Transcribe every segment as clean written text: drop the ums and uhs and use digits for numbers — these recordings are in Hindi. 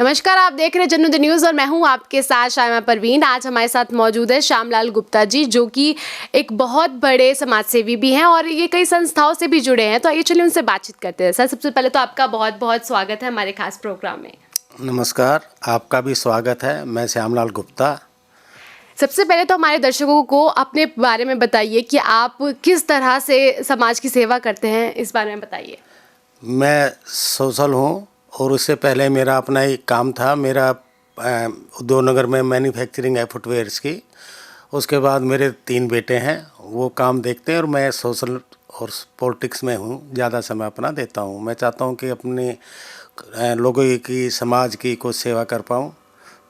नमस्कार, आप देख रहे हैं जनता न्यूज़ और मैं हूं आपके साथ शायमा परवीन। आज हमारे साथ मौजूद है श्यामलाल गुप्ता जी, जो कि एक बहुत बड़े समाजसेवी भी हैं और ये कई संस्थाओं से भी जुड़े हैं। तो आइए चलिए उनसे बातचीत करते हैं। सर, सबसे पहले तो आपका बहुत बहुत स्वागत है हमारे खास प्रोग्राम में। नमस्कार, आपका भी स्वागत है। मैं श्यामलाल गुप्ता। सबसे पहले तो हमारे दर्शकों को अपने बारे में बताइए कि आप किस तरह से समाज की सेवा करते हैं, इस बारे में बताइए। मैं सोशल हूँ और उससे पहले मेरा अपना ही काम था। मेरा उद्योगनगर में मैन्युफैक्चरिंग है फुटवेयर्स की। उसके बाद मेरे 3 बेटे हैं, वो काम देखते हैं और मैं सोशल और पॉलिटिक्स में हूँ। ज़्यादा समय अपना देता हूँ। मैं चाहता हूँ कि अपने लोगों की, समाज की कुछ सेवा कर पाऊँ,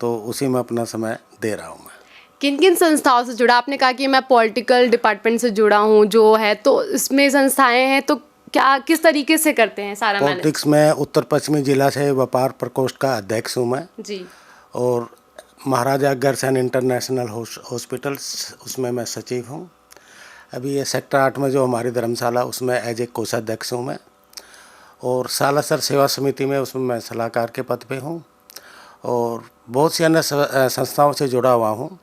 तो उसी में अपना समय दे रहा हूँ मैं। किन किन संस्थाओं से जुड़ा? आपने कहा कि मैं पॉलिटिकल डिपार्टमेंट से जुड़ा हूँ जो है, तो इसमें संस्थाएं हैं, तो क्या किस तरीके से करते हैं सारा मैनेज? पॉलिटिक्स में उत्तर पश्चिमी जिला से व्यापार प्रकोष्ठ का अध्यक्ष हूँ मैं। जी। और महाराजा अग्रसेन इंटरनेशनल हॉस्पिटल्स, उसमें मैं सचिव हूँ। अभी ये सेक्टर 8 में जो हमारी धर्मशाला, उसमें एज ए कोषाध्यक्ष हूँ मैं। और सालासर सेवा समिति में, उसमें मैं सलाहकार के पद पे हूँ। और बहुत सी अन्य संस्थाओं से जुड़ा हुआ हूँ।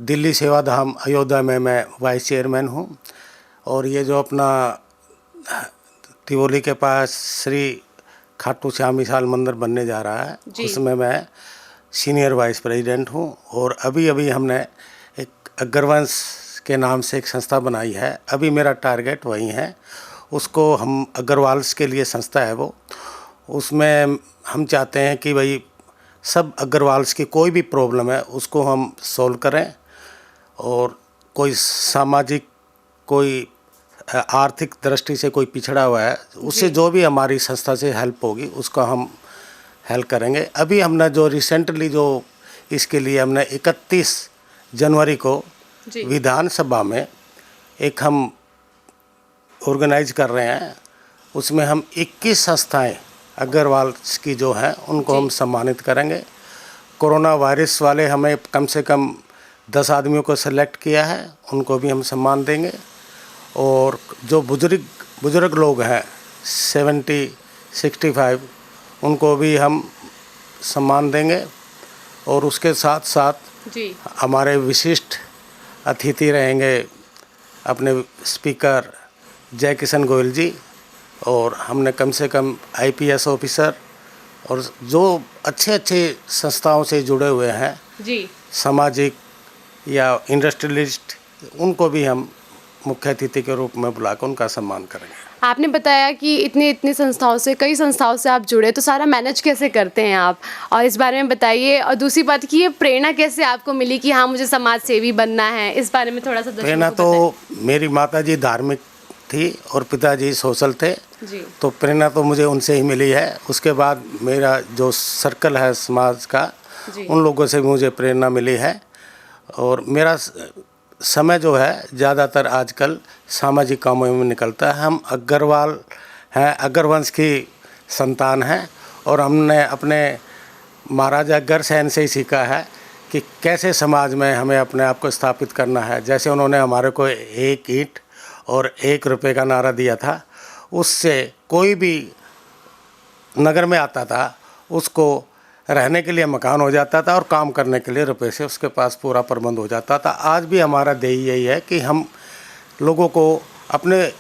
दिल्ली सेवा धाम अयोध्या में मैं वाइस चेयरमैन हूँ। और ये जो अपना तिवोली के पास श्री खाटू श्याम विशाल मंदिर बनने जा रहा है, उसमें मैं सीनियर वाइस प्रेसिडेंट हूँ। और अभी अभी हमने एक अग्रवंश के नाम से एक संस्था बनाई है। अभी मेरा टारगेट वही है। उसको हम अग्रवाल्स के लिए संस्था है वो, उसमें हम चाहते हैं कि भाई सब अग्रवाल्स की कोई भी प्रॉब्लम है उसको हम सॉल्व करें। और कोई सामाजिक, कोई आर्थिक दृष्टि से कोई पिछड़ा हुआ है, उससे जो भी हमारी संस्था से हेल्प होगी उसका हम हेल्प करेंगे। अभी हमने जो रिसेंटली जो इसके लिए हमने 31 जनवरी को विधानसभा में एक हम ऑर्गेनाइज कर रहे हैं। उसमें हम 21 संस्थाएं अग्रवाल की जो हैं उनको हम सम्मानित करेंगे। कोरोना वायरस वाले हमें कम से कम 10 आदमियों को सेलेक्ट किया है, उनको भी हम सम्मान देंगे। और जो बुजुर्ग लोग हैं 70-65, उनको भी हम सम्मान देंगे। और उसके साथ साथ हमारे विशिष्ट अतिथि रहेंगे अपने स्पीकर जय किशन गोयल जी। और हमने कम से कम IPS ऑफिसर और जो अच्छे संस्थाओं से जुड़े हुए हैं सामाजिक या इंडस्ट्रियलिस्ट, उनको भी हम मुख्य अतिथि के रूप में बुलाकर उनका सम्मान करेंगे। आपने बताया कि इतनी संस्थाओं से, कई संस्थाओं से आप जुड़े, तो सारा मैनेज कैसे करते हैं आप, और इस बारे में बताइए। और दूसरी बात कि ये प्रेरणा कैसे आपको मिली कि हाँ मुझे समाज सेवी बनना है, इस बारे में थोड़ा सा प्रेरणा तो मेरी माता जी धार्मिक थी और पिताजी सोशल थे जी। तो प्रेरणा तो मुझे उनसे ही मिली है। उसके बाद मेरा जो सर्कल है समाज का, उन लोगों से मुझे प्रेरणा मिली है। और मेरा समय जो है ज़्यादातर आजकल सामाजिक कामों में निकलता है। हम अग्रवाल हैं, अग्रवंश की संतान हैं। और हमने अपने महाराजा अग्रसेन से ही सीखा है कि कैसे समाज में हमें अपने आप को स्थापित करना है। जैसे उन्होंने हमारे को 1 ईंट और 1 रुपये का नारा दिया था, उससे कोई भी नगर में आता था उसको रहने के लिए मकान हो जाता था और काम करने के लिए रुपये से उसके पास पूरा प्रबंध हो जाता था। आज भी हमारा ध्येय यही है कि हम लोगों को अपने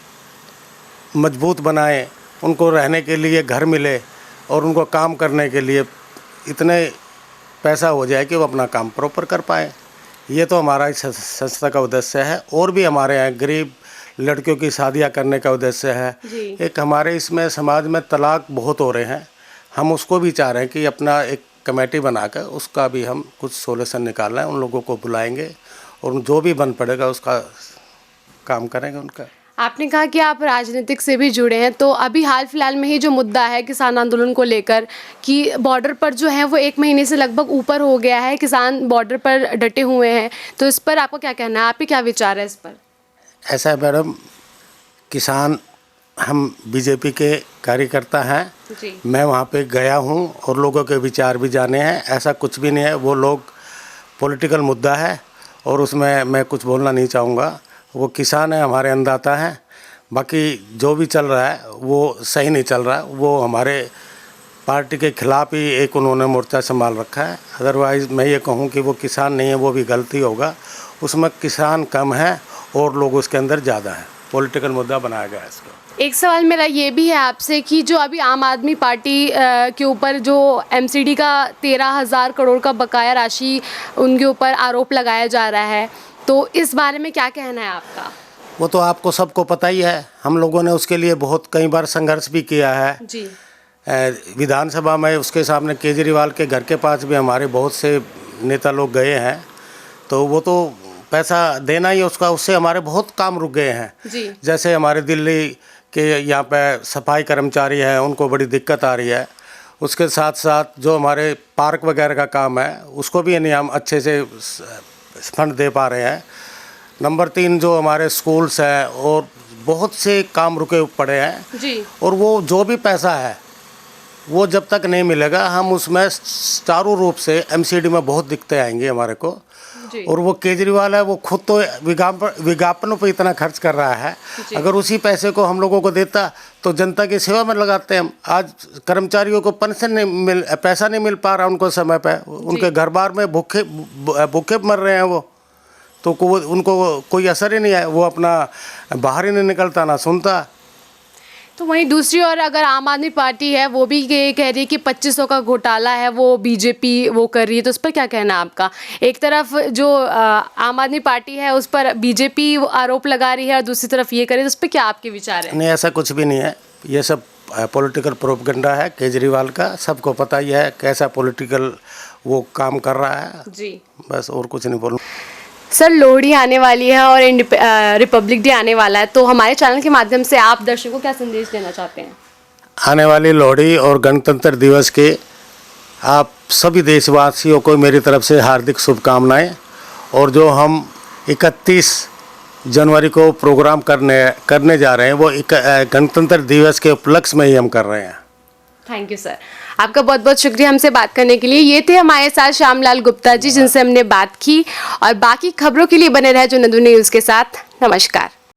मजबूत बनाएं, उनको रहने के लिए घर मिले और उनको काम करने के लिए इतने पैसा हो जाए कि वो अपना काम प्रॉपर कर पाए। ये तो हमारा इस संस्था का उद्देश्य है। और भी हमारे यहाँ गरीब लड़कियों की शादियाँ करने का उद्देश्य है। एक हमारे इसमें समाज में तलाक बहुत हो रहे हैं, हम उसको भी चाह रहे हैं कि अपना एक कमेटी बनाकर उसका भी हम कुछ सोल्यूशन निकालना है। उन लोगों को बुलाएंगे और जो भी बन पड़ेगा उसका काम करेंगे उनका। आपने कहा कि आप राजनीतिक से भी जुड़े हैं, तो अभी हाल फिलहाल में ही जो मुद्दा है किसान आंदोलन को लेकर कि बॉर्डर पर जो है वो 1 महीने से लगभग ऊपर हो गया है, किसान बॉर्डर पर डटे हुए हैं, तो इस पर आपको क्या कहना है? आपके क्या विचार है इस पर? ऐसा है मैडम, किसान, हम बीजेपी के कार्यकर्ता हैं। मैं वहाँ पे गया हूँ और लोगों के विचार भी जाने हैं। ऐसा कुछ भी नहीं है, वो लोग पॉलिटिकल मुद्दा है और उसमें मैं कुछ बोलना नहीं चाहूँगा। वो किसान है, हमारे अन्नदाता हैं। बाकी जो भी चल रहा है वो सही नहीं चल रहा। वो हमारे पार्टी के खिलाफ ही एक उन्होंने मोर्चा संभाल रखा है। अदरवाइज़ मैं ये कहूँ कि वो किसान नहीं है, वो भी गलती होगा। उसमें किसान कम है और लोग उसके अंदर ज़्यादा हैं। पॉलिटिकल मुद्दा बनाया गया है इसको। एक सवाल मेरा ये भी है आपसे कि जो अभी आम आदमी पार्टी के ऊपर जो एमसीडी का 13,000 करोड़ का बकाया राशि उनके ऊपर आरोप लगाया जा रहा है, तो इस बारे में क्या कहना है आपका? वो तो आपको सबको पता ही है। हम लोगों ने उसके लिए बहुत कई बार संघर्ष भी किया है जी। विधानसभा में। उसके सामने केजरीवाल के घर के पास भी हमारे बहुत से नेता लोग गए हैं, तो वो तो पैसा देना ही उसका, उससे हमारे बहुत काम रुक गए हैं जी। जैसे हमारे दिल्ली के यहाँ पे सफाई कर्मचारी हैं, उनको बड़ी दिक्कत आ रही है। उसके साथ साथ जो हमारे पार्क वगैरह का काम है उसको भी नहीं हम अच्छे से फंड दे पा रहे हैं। नंबर 3 जो हमारे स्कूल्स हैं और बहुत से काम रुके पड़े हैं जी। और वो जो भी पैसा है वो जब तक नहीं मिलेगा हम उसमें चारों रूप से एमसीडी में बहुत दिक्कतें आएंगी हमारे को जी। और वो केजरीवाल है, वो खुद तो विज्ञापनों पे इतना खर्च कर रहा है। अगर उसी पैसे को हम लोगों को देता तो जनता की सेवा में लगाते हम। आज कर्मचारियों को पेंशन नहीं मिल, पैसा नहीं मिल पा रहा उनको समय पे, उनके घर बार में भूखे मर रहे हैं वो, तो उनको कोई असर ही नहीं है। वो अपना बाहर ही नहीं निकलता, ना सुनता। तो वहीं दूसरी ओर अगर आम आदमी पार्टी है वो भी ये कह रही है कि 2500 का घोटाला है वो बीजेपी वो कर रही है, तो उस पर क्या कहना है आपका? एक तरफ जो आम आदमी पार्टी है उस पर बीजेपी आरोप लगा रही है और दूसरी तरफ ये करे, तो उस पर क्या आपके विचार है? नहीं, ऐसा कुछ भी नहीं है। ये सब पॉलिटिकल प्रोपेगेंडा है केजरीवाल का, सबको पता ही है कैसा पॉलिटिकल वो काम कर रहा है जी। बस, और कुछ नहीं बोलूँ। सर, लोहड़ी आने वाली है और रिपब्लिक डे आने वाला है, तो हमारे चैनल के माध्यम से आप दर्शकों को क्या संदेश देना चाहते हैं? आने वाली लोहड़ी और गणतंत्र दिवस के आप सभी देशवासियों को मेरी तरफ से हार्दिक शुभकामनाएं। और जो हम 31 जनवरी को प्रोग्राम करने जा रहे हैं वो गणतंत्र दिवस के उपलक्ष्य में ही हम कर रहे हैं। थैंक यू सर, आपका बहुत बहुत शुक्रिया हमसे बात करने के लिए। ये थे हमारे साथ श्यामलाल गुप्ता जी जिनसे हमने बात की, और बाकी खबरों के लिए बने रहे जो नदू न्यूज़ के साथ। नमस्कार।